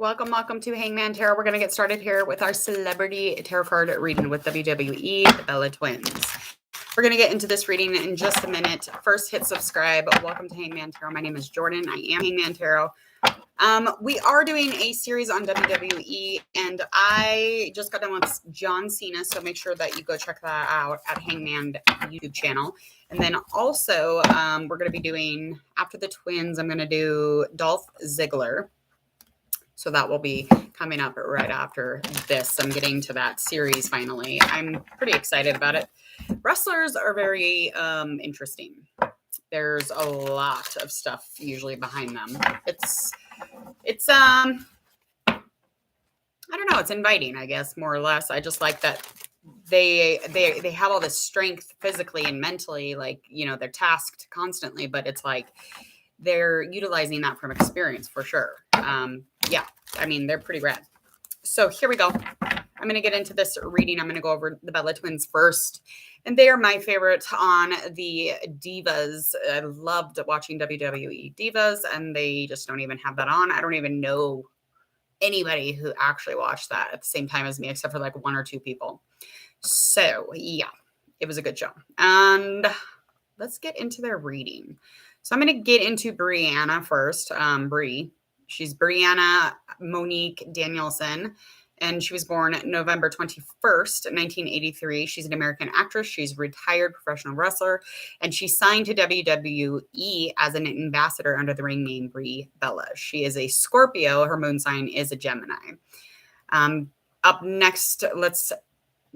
Welcome to Hangman Tarot. We're going to get started here with our celebrity tarot card reading with WWE, the Bella Twins. We're going to get into this reading in just a minute. First, hit subscribe. Welcome to Hangman Tarot. My name is Jordan. I am Hangman Tarot. We are doing a series on WWE, and I just got done with John Cena, so make sure that you go check that out at Hangman YouTube channel. And then also, we're going to be doing, after the Twins, I'm going to do Dolph Ziggler. So that will be coming up right after this. I'm getting to that series finally. I'm pretty excited about it. Wrestlers are very interesting. There's a lot of stuff usually behind them. It's I don't know, it's inviting, I guess, more or less. I just like that they have all this strength physically and mentally, like, you know, they're tasked constantly, but it's like they're utilizing that from experience for sure. Yeah, I mean, they're pretty rad. So here we go. I'm going to get into this reading. I'm going to go over the Bella Twins first. And they are my favorite on the Divas. I loved watching WWE Divas, and they just don't even have that on. I don't even know anybody who actually watched that at the same time as me, except for like one or two people. So yeah, it was a good show. And let's get into their reading. So I'm going to get into Brianna first. Brie. She's Brianna Monique Danielson, and she was born November 21st, 1983. She's an American actress. She's a retired professional wrestler, and she's signed to WWE as an ambassador under the ring name Brie Bella. She is a Scorpio. Her moon sign is a Gemini. Up next, let's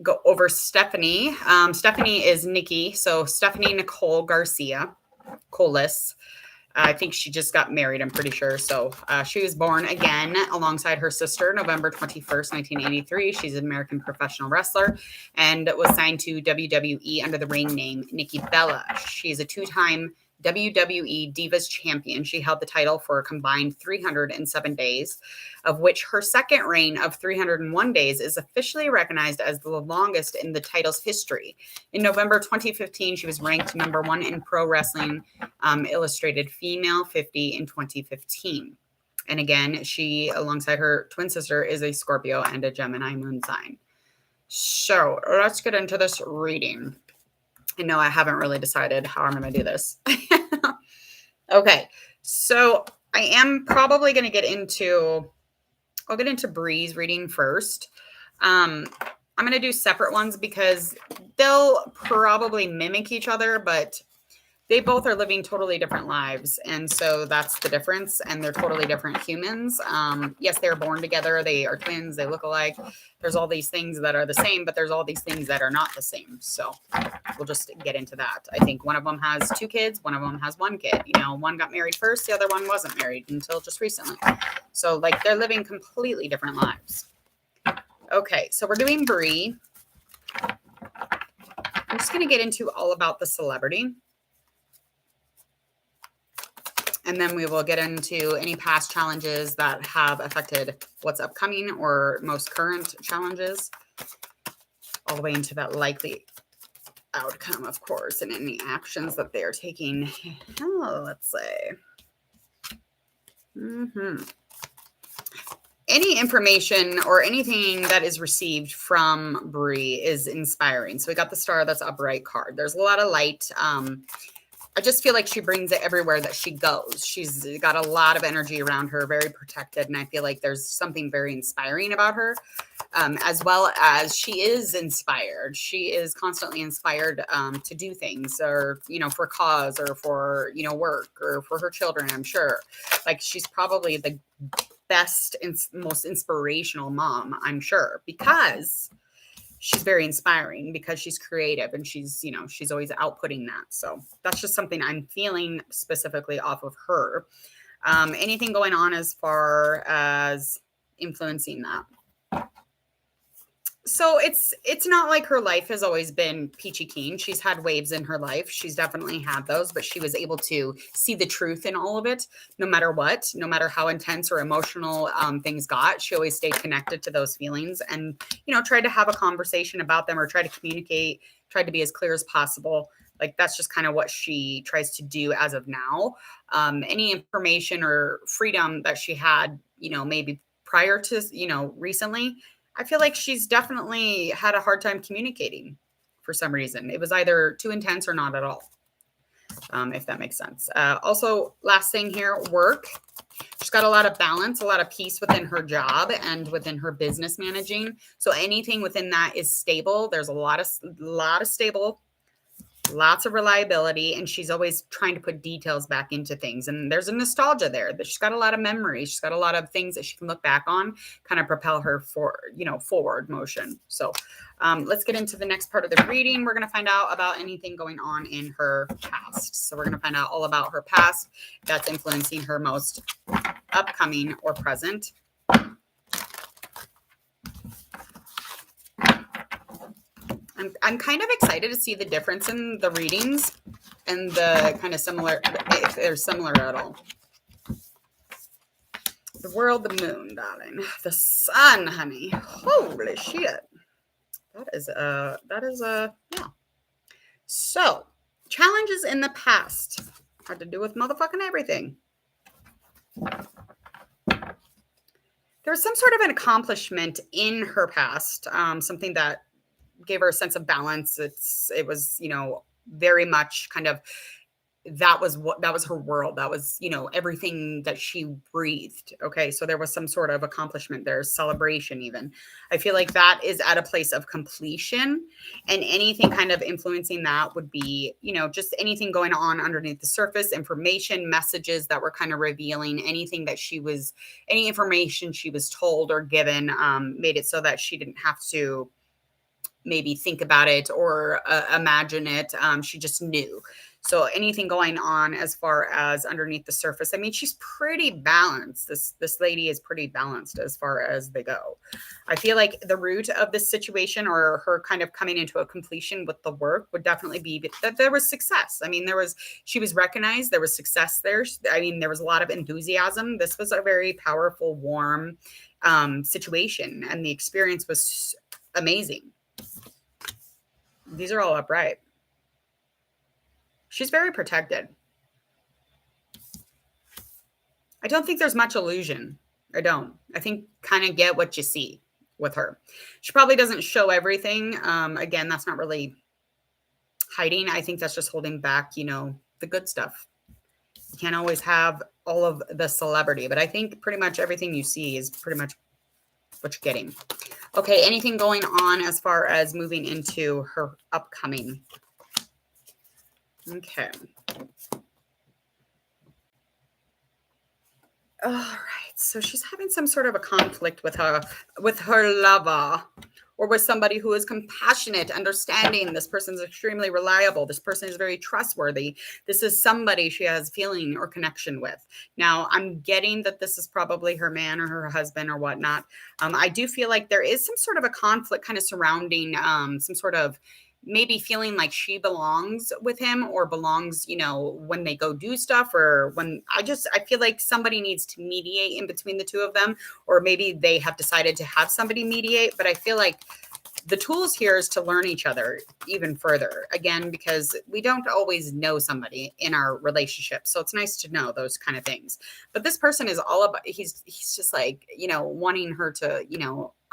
go over Stephanie. Stephanie is Nikki. So Stephanie Nicole Garcia. Colas. I think she just got married, I'm pretty sure. So she was born again alongside her sister, November 21st, 1983. She's an American professional wrestler and was signed to WWE under the ring name Nikki Bella. She's a two-time WWE Divas champion. She held the title for a combined 307 days, of which her second reign of 301 days is officially recognized as the longest in the title's history. In November 2015, she was ranked number 1 in Pro Wrestling Illustrated Female 50 in 2015. And again, she, alongside her twin sister, is a Scorpio and a Gemini moon sign. So let's get into this reading. I know I haven't really decided how I'm going to do this. Okay, so I am probably going to I'll get into Brie's reading first. I'm going to do separate ones because they'll probably mimic each other, but they both are living totally different lives. And so that's the difference. And they're totally different humans. Yes, they're born together. They are twins. They look alike. There's all these things that are the same, but there's all these things that are not the same. So we'll just get into that. I think one of them has 2 kids. One of them has 1 kid. You know, one got married first. The other one wasn't married until just recently. So like they're living completely different lives. Okay, so we're doing Brie. I'm just going to get into all about the celebrity. And then we will get into any past challenges that have affected what's upcoming or most current challenges, all the way into that likely outcome, of course, and any actions that they are taking. Oh, let's say. Any information or anything that is received from Brie is inspiring. So we got the star, that's upright card. There's a lot of light. I just feel like she brings it everywhere that she goes. She's got a lot of energy around her, very protected. And I feel like there's something very inspiring about her, as well as she is inspired. She is constantly inspired to do things, or, you know, for cause, or for, you know, work, or for her children, I'm sure. Like, she's probably the best and most inspirational mom, I'm sure, because she's very inspiring, because she's creative and she's, you know, she's always outputting that. So that's just something I'm feeling specifically off of her. Anything going on as far as influencing that? So it's not like her life has always been peachy keen. She's had waves in her life. She's definitely had those, but she was able to see the truth in all of it, no matter what, no matter how intense or emotional things got. She always stayed connected to those feelings and, you know, tried to have a conversation about them, or try to communicate, tried to be as clear as possible. Like, that's just kind of what she tries to do as of now. Any information or freedom that she had, you know, maybe prior to, recently, I feel like she's definitely had a hard time communicating for some reason. It was either too intense or not at all, if that makes sense. Also, last thing here, work. She's got a lot of balance, a lot of peace within her job and within her business managing. So anything within that is stable. There's a lot of stable, lots of reliability, and she's always trying to put details back into things. And there's a nostalgia there that she's got a lot of memories. She's got a lot of things that she can look back on, kind of propel her forward motion. So let's get into the next part of the reading. We're going to find out about anything going on in her past. So we're going to find out all about her past that's influencing her most upcoming or present. I'm kind of excited to see the difference in the readings and the kind of similar, if they're similar at all. The world, the moon, darling. The sun, honey. Holy shit. That is yeah. So, challenges in the past had to do with motherfucking everything. There was some sort of an accomplishment in her past, something that gave her a sense of balance. It was, very much kind of, that was her world. That was, everything that she breathed. Okay. So there was some sort of accomplishment there, celebration even. I feel like that is at a place of completion, and anything kind of influencing that would be, just anything going on underneath the surface, information, messages that were kind of revealing anything that any information she was told or given, made it so that she didn't have to maybe think about it or imagine it. She just knew. So anything going on as far as underneath the surface, I mean, she's pretty balanced. This lady is pretty balanced as far as they go. I feel like the root of this situation, or her kind of coming into a completion with the work, would definitely be that there was success. I mean, she was recognized. There was success there. I mean, there was a lot of enthusiasm. This was a very powerful, warm situation, and the experience was amazing. These are all upright. She's very protected. I don't think there's much illusion. I don't. I think kind of get what you see with her. She probably doesn't show everything. Again, that's not really hiding. I think that's just holding back, the good stuff. You can't always have all of the celebrity, but I think pretty much everything you see is pretty much what you're getting. Okay, anything going on as far as moving into her upcoming? Okay. All right. So she's having some sort of a conflict with her lover, or with somebody who is compassionate, understanding. This person is extremely reliable. This person is very trustworthy. This is somebody she has feeling or connection with. Now, I'm getting that this is probably her man or her husband or whatnot. I do feel like there is some sort of a conflict kind of surrounding some sort of maybe feeling like she belongs with him, or belongs, when they go do stuff, or when I feel like somebody needs to mediate in between the two of them, or maybe they have decided to have somebody mediate. But I feel like the tools here is to learn each other even further, again, because we don't always know somebody in our relationship. So it's nice to know those kind of things. But this person is all about, he's just like, wanting her to,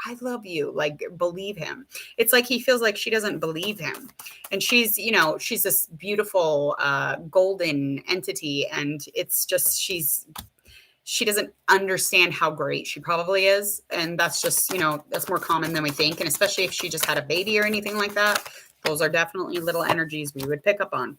I love you, like, believe him. It's like he feels like she doesn't believe him. And she's this beautiful golden entity. And it's just, she doesn't understand how great she probably is. And that's just, that's more common than we think. And especially if she just had a baby or anything like that, those are definitely little energies we would pick up on.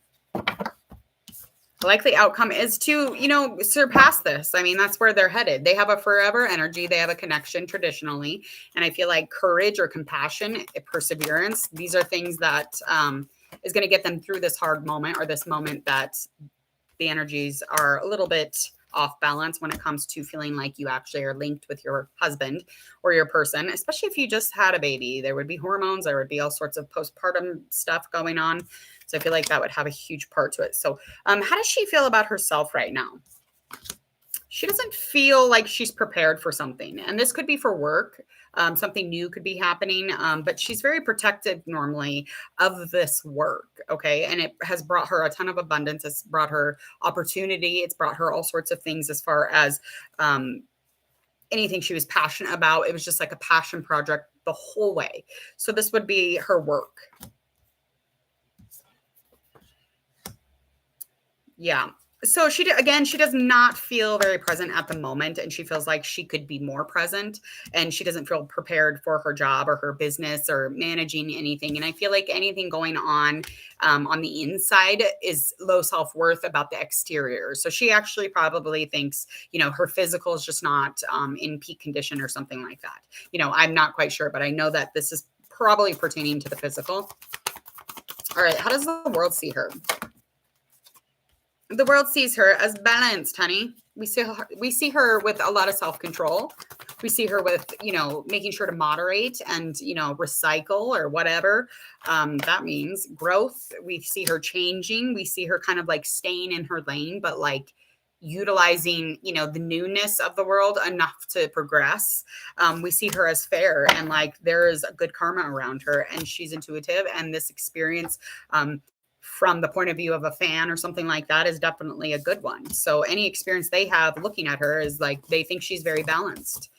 The likely outcome is to, surpass this. I mean, that's where they're headed. They have a forever energy. They have a connection traditionally. And I feel like courage or compassion, perseverance, these are things that is going to get them through this hard moment, or this moment that the energies are a little bit off balance when it comes to feeling like you actually are linked with your husband or your person, especially if you just had a baby. There would be hormones, there would be all sorts of postpartum stuff going on. So I feel like that would have a huge part to it. So how does she feel about herself right now? She doesn't feel like she's prepared for something. And this could be for work. Something new could be happening. But she's very protective normally of this work. Okay. And it has brought her a ton of abundance. It's brought her opportunity. It's brought her all sorts of things as far as anything she was passionate about. It was just like a passion project the whole way. So this would be her work. Yeah. So she does not feel very present at the moment, and she feels like she could be more present, and she doesn't feel prepared for her job or her business or managing anything. And I feel like anything going on the inside is low self-worth about the exterior. So she actually probably thinks, her physical is just not in peak condition or something like that. I'm not quite sure, but I know that this is probably pertaining to the physical. All right. How does the world see her? The world sees her as balanced, honey. We see her with a lot of self-control. We see her with, making sure to moderate and, recycle or whatever that means. Growth. We see her changing. We see her kind of like staying in her lane, but like utilizing, the newness of the world enough to progress. We see her as fair, and like there is a good karma around her, and she's intuitive. And this experience, from the point of view of a fan or something like that, is definitely a good one. So any experience they have looking at her is like, they think she's very balanced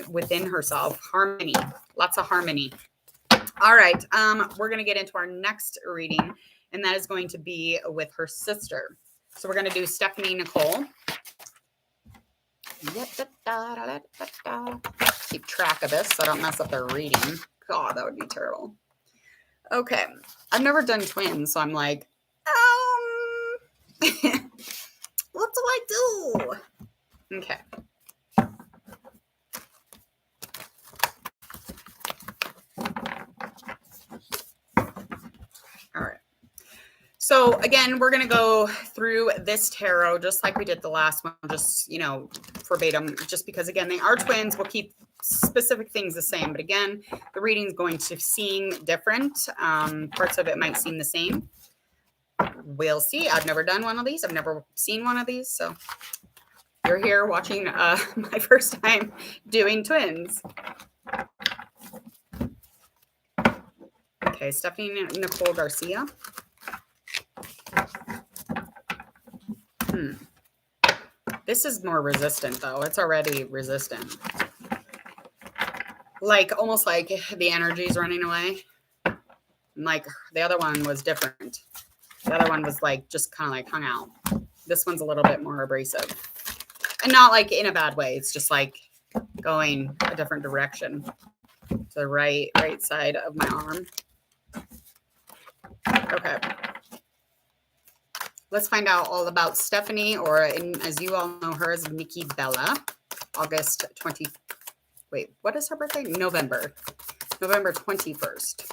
within herself. Harmony, lots of harmony. All right. We're going to get into our next reading, and that is going to be with her sister. So we're going to do Stephanie Nicole. Keep track of this so I don't mess up their reading. God, that would be terrible. Okay. I've never done twins, so I'm like, what do I do? Okay. All right. So again, we're going to go through this tarot just like we did the last one, just, verbatim, just because, again, they are twins. We'll keep specific things the same, but again, the reading is going to seem different. Parts of it might seem the same. We'll see. I've never done one of these. I've never seen one of these. So you're here watching my first time doing twins. Okay, Stephanie Nicole Garcia. This is more resistant, though. It's already resistant. Like, almost like the energy is running away. Like, the other one was different. The other one was, like, just kind of, like, hung out. This one's a little bit more abrasive. And not, like, in a bad way. It's just, like, going a different direction. To the right side of my arm. Okay. Let's find out all about Stephanie, or as you all know her as Nikki Bella. August 20. Wait, what is her birthday? November 21st.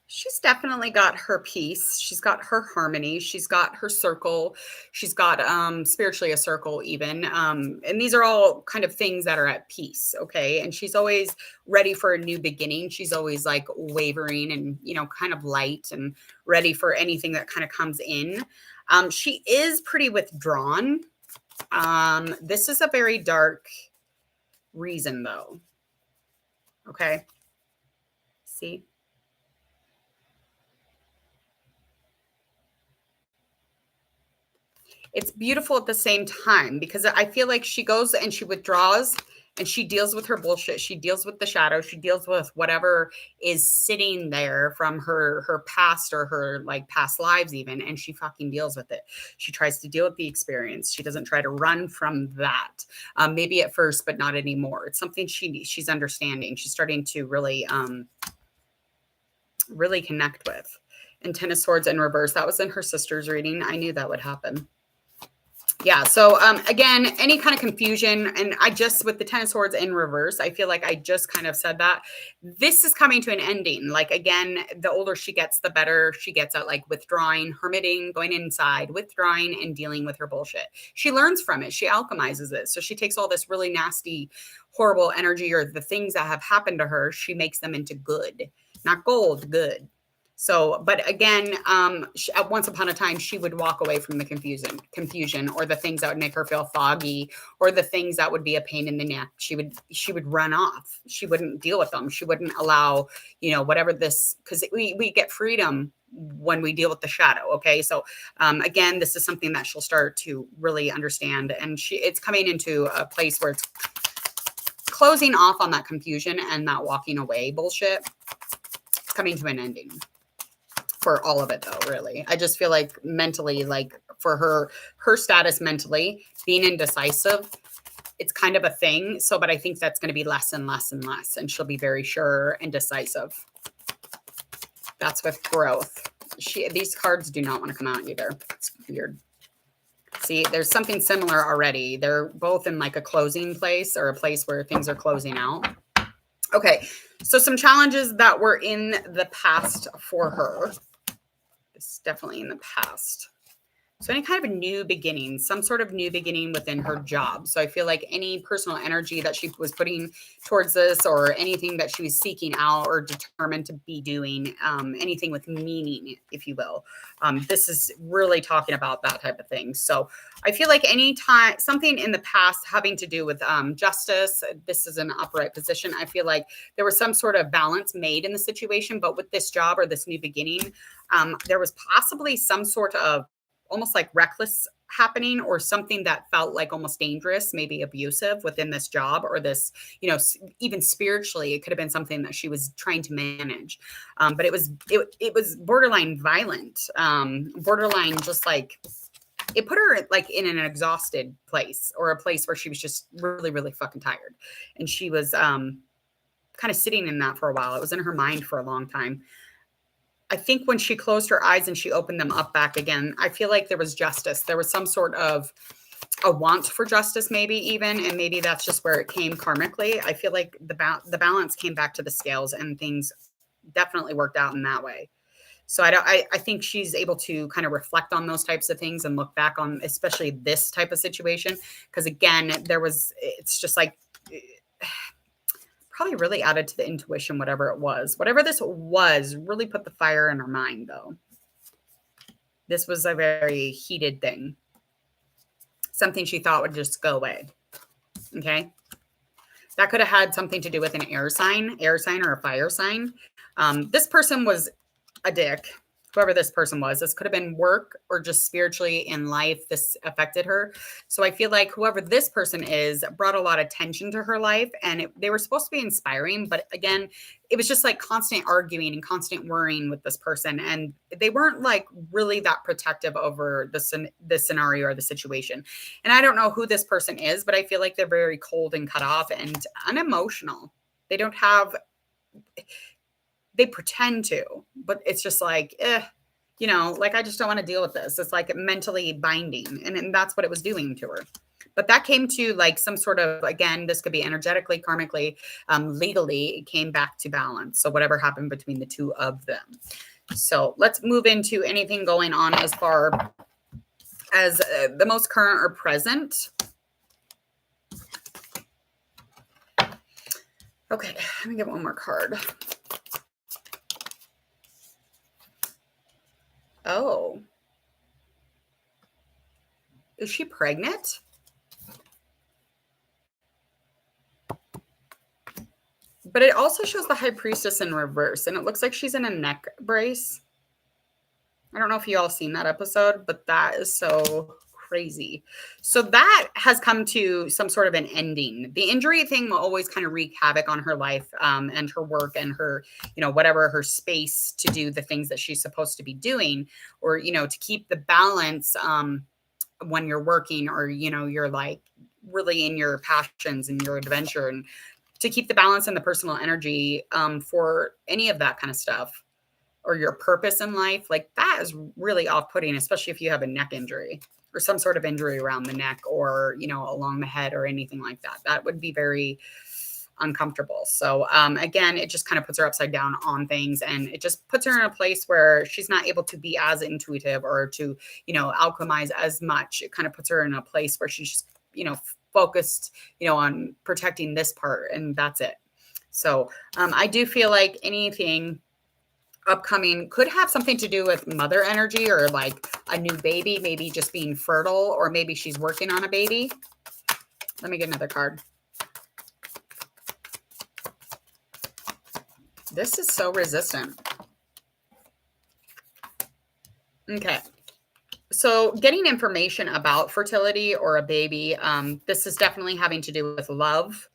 She's definitely got her peace. She's got her harmony. She's got her circle. She's got spiritually a circle even. And these are all kind of things that are at peace. Okay. And she's always ready for a new beginning. She's always like wavering and, kind of light and ready for anything that kind of comes in. She is pretty withdrawn. This is a very dark reason though. Okay. See? It's beautiful at the same time, because I feel like she goes and she withdraws and she deals with her bullshit. She deals with the shadow. She deals with whatever is sitting there from her past or her like past lives even. And she fucking deals with it. She tries to deal with the experience. She doesn't try to run from that. Maybe at first, but not anymore. It's something she's understanding. She's starting to really connect with. And Ten of Swords in reverse. That was in her sister's reading. I knew that would happen. Yeah. So again, any kind of confusion, and with the Ten of Swords in reverse, I feel like I just kind of said that this is coming to an ending. Like, again, the older she gets, the better she gets at like withdrawing, hermiting, going inside, withdrawing, and dealing with her bullshit. She learns from it. She alchemizes it. So she takes all this really nasty, horrible energy, or the things that have happened to her, she makes them into good, not gold, good. So, but again, at once upon a time, she would walk away from the confusion, or the things that would make her feel foggy, or the things that would be a pain in the neck. She would run off. She wouldn't deal with them. She wouldn't allow, whatever this, because we get freedom when we deal with the shadow. Okay. So, again, this is something that she'll start to really understand. And it's coming into a place where it's closing off on that confusion and that walking away bullshit. It's coming to an ending. For all of it, though, really. I just feel like mentally, like for her status mentally, being indecisive, it's kind of a thing. So, but I think that's going to be less and less and less. And she'll be very sure and decisive. That's with growth. These cards do not want to come out either. It's weird. See, there's something similar already. They're both in like a closing place, or a place where things are closing out. Okay, so some challenges that were in the past for her. It's definitely in the past. So any kind of a new beginning, some sort of new beginning within her job. So I feel like any personal energy that she was putting towards this, or anything that she was seeking out or determined to be doing, anything with meaning, if you will. This is really talking about that type of thing. So I feel like anytime something in the past having to do with justice, this is an upright position. I feel like there was some sort of balance made in the situation, but with this job or this new beginning, there was possibly some sort of almost like reckless happening, or something that felt like almost dangerous, maybe abusive within this job, or this, even spiritually, it could have been something that she was trying to manage. But it was borderline violent, borderline, just like it put her like in an exhausted place, or a place where she was just really, really fucking tired. And she was kind of sitting in that for a while. It was in her mind for a long time. I think when she closed her eyes and she opened them up back again, I feel like there was justice. There was some sort of a want for justice, maybe even, and maybe that's just where it came karmically. I feel like the balance came back to the scales, and things definitely worked out in that way. So I think she's able to kind of reflect on those types of things and look back on, especially this type of situation, because again, it's just like, probably really added to the intuition, whatever this was, really put the fire in her mind, though. This was a very heated thing. Something she thought would just go away. Okay. That could have had something to do with an air sign or a fire sign. This person was a dick. Whoever this person was, this could have been work or just spiritually in life. This affected her. So I feel like whoever this person is brought a lot of tension to her life, and they were supposed to be inspiring. But again, it was just like constant arguing and constant worrying with this person. And they weren't like really that protective over the scenario or the situation. And I don't know who this person is, but I feel like they're very cold and cut off and unemotional. They pretend to, but it's just like, like, I just don't want to deal with this. It's like mentally binding. And that's what it was doing to her. But that came to like some sort of, again, this could be energetically, karmically, legally, it came back to balance. So whatever happened between the two of them. So let's move into anything going on as far as the most current or present. Okay, let me get one more card. Oh. Is she pregnant? But it also shows the High Priestess in reverse, and it looks like she's in a neck brace. I don't know if you all seen that episode, but that is so crazy. So that has come to some sort of an ending. The injury thing will always kind of wreak havoc on her life, and her work, and her, whatever, her space to do the things that she's supposed to be doing, or, to keep the balance when you're working, or, you're like really in your passions and your adventure, and to keep the balance and the personal energy for any of that kind of stuff, or your purpose in life. Like, that is really off-putting, especially if you have a neck injury or some sort of injury around the neck, or, along the head, or anything like that. That would be very uncomfortable. So again, it just kind of puts her upside down on things, and it just puts her in a place where she's not able to be as intuitive, or to, alchemize as much. It kind of puts her in a place where she's just, focused, on protecting this part, and that's it. So I do feel like anything upcoming could have something to do with mother energy or like a new baby, maybe just being fertile, or maybe she's working on a baby. Let me get another card. This is so resistant. Okay. So getting information about fertility or a baby, this is definitely having to do with love,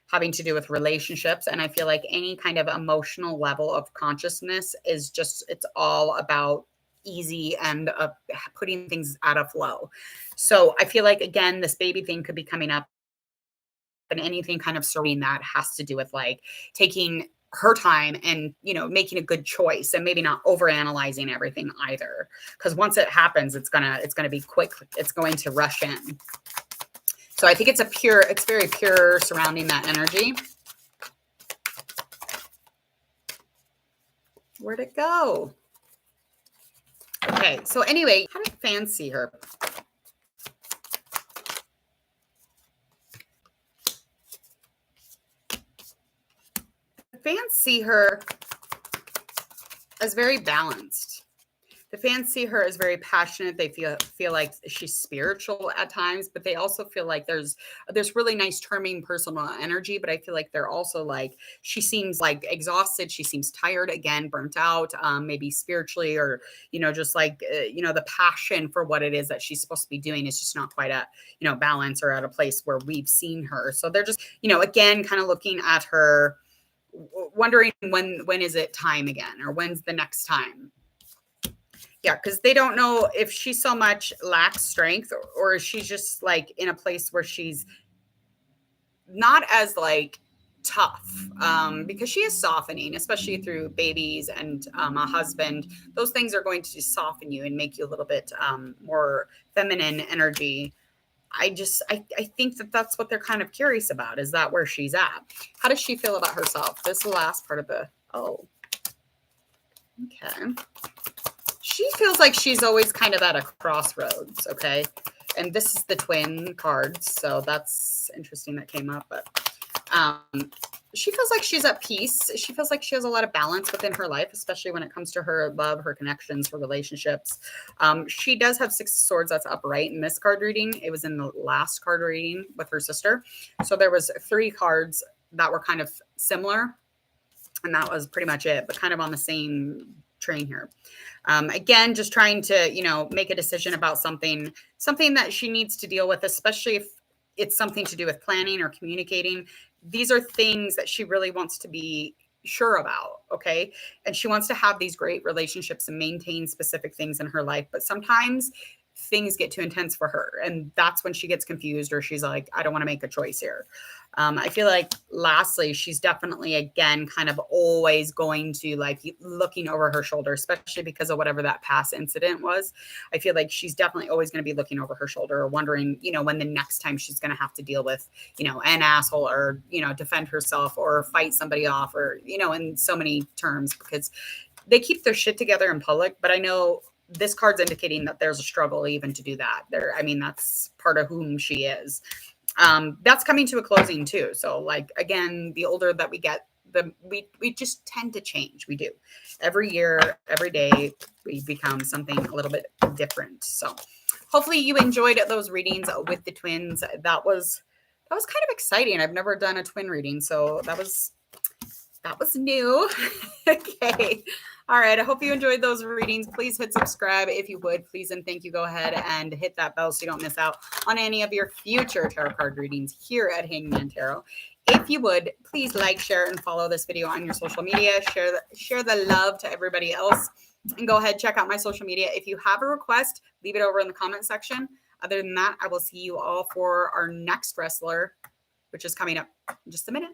having to do with relationships. And I feel like any kind of emotional level of consciousness is just, it's all about easy and putting things out of flow. So I feel like, again, this baby thing could be coming up, and anything kind of surrounding that has to do with like taking her time and, you know, making a good choice and maybe not overanalyzing everything either. Because once it happens, it's gonna be quick. It's going to rush in. So I think it's very pure surrounding that energy. Where'd it go? Okay, so anyway, how did fans see her? Fans see her as very balanced. The fans see her as very passionate. They feel like she's spiritual at times, but they also feel like there's really nice charming personal energy. But I feel like they're also like, she seems like exhausted. She seems tired, again, burnt out, maybe spiritually, or, you know, just like, you know, the passion for what it is that she's supposed to be doing is just not quite at, you know, balance or at a place where we've seen her. So they're just, you know, again, kind of looking at her, wondering when is it time again, or when's the next time. Yeah, because they don't know if she so much lacks strength, or she's just like in a place where she's not as like tough, because she is softening, especially through babies and a husband. Those things are going to soften you and make you a little bit more feminine energy. I think that that's what they're kind of curious about. Is that where she's at? How does she feel about herself? This is the last part of the, oh, okay. She feels like she's always kind of at a crossroads, okay? And this is the twin cards, so that's interesting that came up. But she feels like she's at peace. She feels like she has a lot of balance within her life, especially when it comes to her love, her connections, her relationships. She does have 6 of Swords that's upright in this card reading. It was in the last card reading with her sister. So there was 3 cards that were kind of similar, and that was pretty much it, but kind of on the same train here. Again, just trying to, you know, make a decision about something that she needs to deal with, especially if it's something to do with planning or communicating. These are things that she really wants to be sure about. Okay. And she wants to have these great relationships and maintain specific things in her life. But sometimes things get too intense for her. And that's when she gets confused, or she's like, I don't want to make a choice here. I feel like lastly, she's definitely, again, kind of always going to like looking over her shoulder, especially because of whatever that past incident was. I feel like she's definitely always going to be looking over her shoulder, or wondering, you know, when the next time she's going to have to deal with, you know, an asshole, or, you know, defend herself or fight somebody off, or, you know, in so many terms, because they keep their shit together in public. But I know this card's indicating that there's a struggle even to do that. I mean, that's part of whom she is. That's coming to a closing too. So like, again, the older that we get, we just tend to change. We do. Every year, every day, we become something a little bit different. So hopefully you enjoyed those readings with the twins. That was kind of exciting. I've never done a twin reading, so that was new. Okay. All right. I hope you enjoyed those readings. Please hit subscribe if you would, please. And thank you. Go ahead and hit that bell so you don't miss out on any of your future tarot card readings here at Hangman Tarot. If you would, please like, share, and follow this video on your social media. Share the love to everybody else. And go ahead, check out my social media. If you have a request, leave it over in the comment section. Other than that, I will see you all for our next wrestler, which is coming up in just a minute.